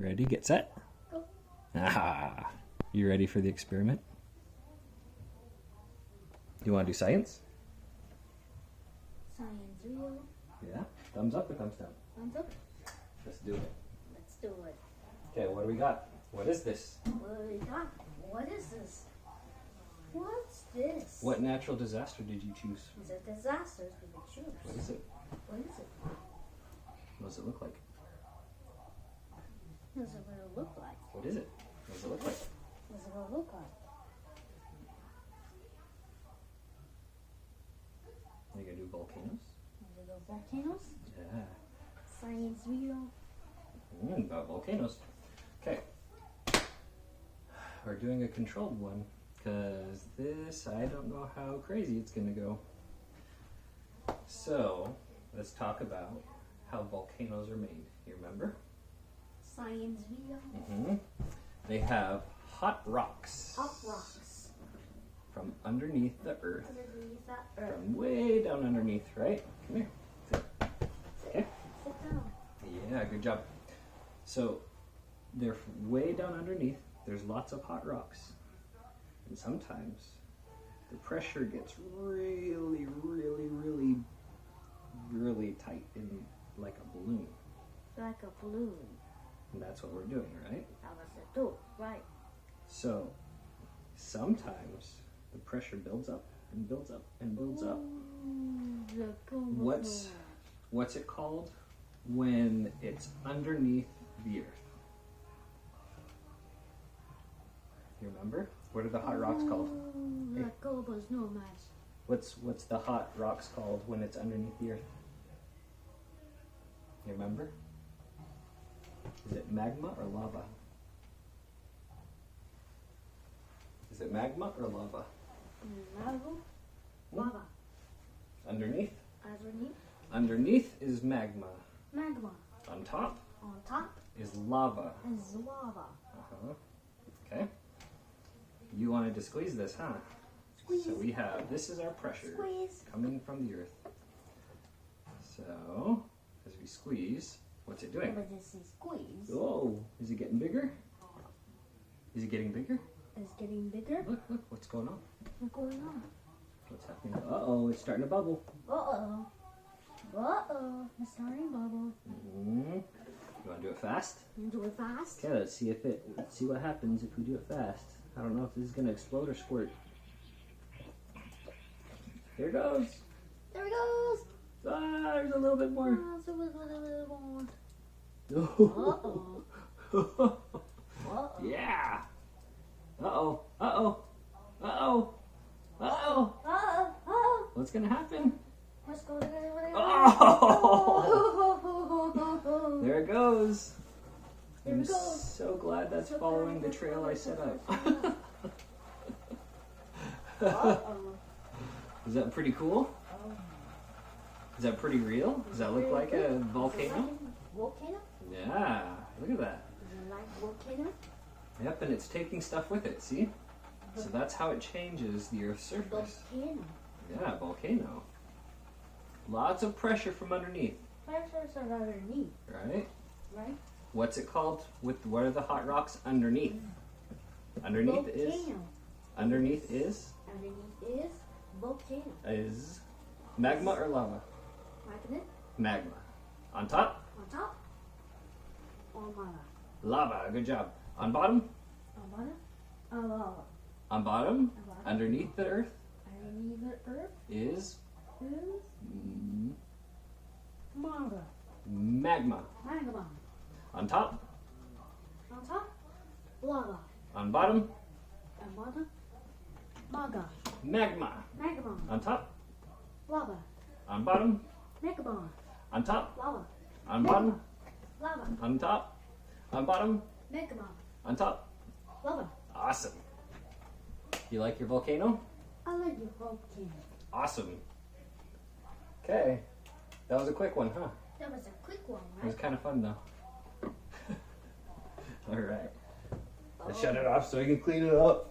Ready, get set. Go. Ah, you ready for the experiment? You want to do science? Science real. Yeah. Thumbs up or thumbs down? Thumbs up. Let's do it. Let's do it. Okay, what do we got? What is this? What do we got? What is this? What's this? What natural disaster did you choose? It's a disaster we could choose. What is it? What is it? What does it look like? What does it really look like? What is it? What does it look like? What does it really look like? Are you gonna do volcanoes? Is it the volcanoes? Yeah. Science real. About volcanoes. Okay. We're doing a controlled one because this, I don't know how crazy it's gonna go. So, let's talk about how volcanoes are made. You remember? Science real. They have hot rocks. Hot rocks. From underneath the earth. Underneath that earth. From way down underneath, right? Come here. Sit. Okay. Sit down. Yeah, good job. So, they're way down underneath. There's lots of hot rocks. And sometimes the pressure gets really, really, really, really tight in like a balloon. Like a balloon. And that's what we're doing, right? That was the do. Right. So, sometimes the pressure builds up and builds up and builds up. What's it called when it's underneath the earth? You remember? What are the hot rocks called? Hey. What's the hot rocks called when it's underneath the earth? You remember? Is it magma or lava? Is it magma or lava? Lava. Underneath? Underneath. Underneath is magma. Magma. On top On top is lava. is lava. Okay. You wanted to squeeze this, huh? Squeeze. So we have, this is our pressure Squeeze. coming from the earth. So, as we squeeze, what's it doing? But this is squeeze. Oh, is it getting bigger? Is it getting bigger? It's getting bigger. Look, what's going on? What's going on? What's happening? Uh-oh, it's starting to bubble. Uh-oh. Uh-oh. It's starting to bubble. You want to do it fast? You do it fast? Okay, let's see what happens if we do it fast. I don't know if this is going to explode or squirt. Here it goes. There it goes. Ah, there's a little bit more. So a little more. Uh-oh. Uh-oh. Yeah. Uh-oh. Uh-oh. Uh-oh. Uh-oh. Uh-oh. What's going to happen? What's going on? Oh! There it goes. There I'm it goes. so glad that's following the trail I set up. Uh-oh. Is that pretty cool? Is that pretty real? Does that look like a volcano? Volcano? Yeah, look at that. Is it like volcano? Yep, and it's taking stuff with it, see? So that's how it changes the Earth's surface. Volcano. Yeah, volcano. Lots of pressure from underneath, Pressures are underneath, right? right? What's it called? What are the hot rocks underneath? Underneath is Volcano. underneath is Volcano. is magma or lava? Magnet. Magma. On top, On top. On lava. lava. Good job. On bottom, On bottom. On lava. on bottom, On bottom. underneath the earth Underneath the earth is is lava. magma. Magma. On top, On top. Lava. on bottom, On bottom. Maga. magma. Magma. On top, Lava. on bottom, Magma. on top, Lava. on bottom, Lava. on top, on bottom, Magma. on top. Lava. Awesome. You like your volcano? I like your volcano. Awesome. Okay. That was a quick one, huh? That was a quick one, It was right? kind of fun, though. All right. Let's shut it off so we can clean it up.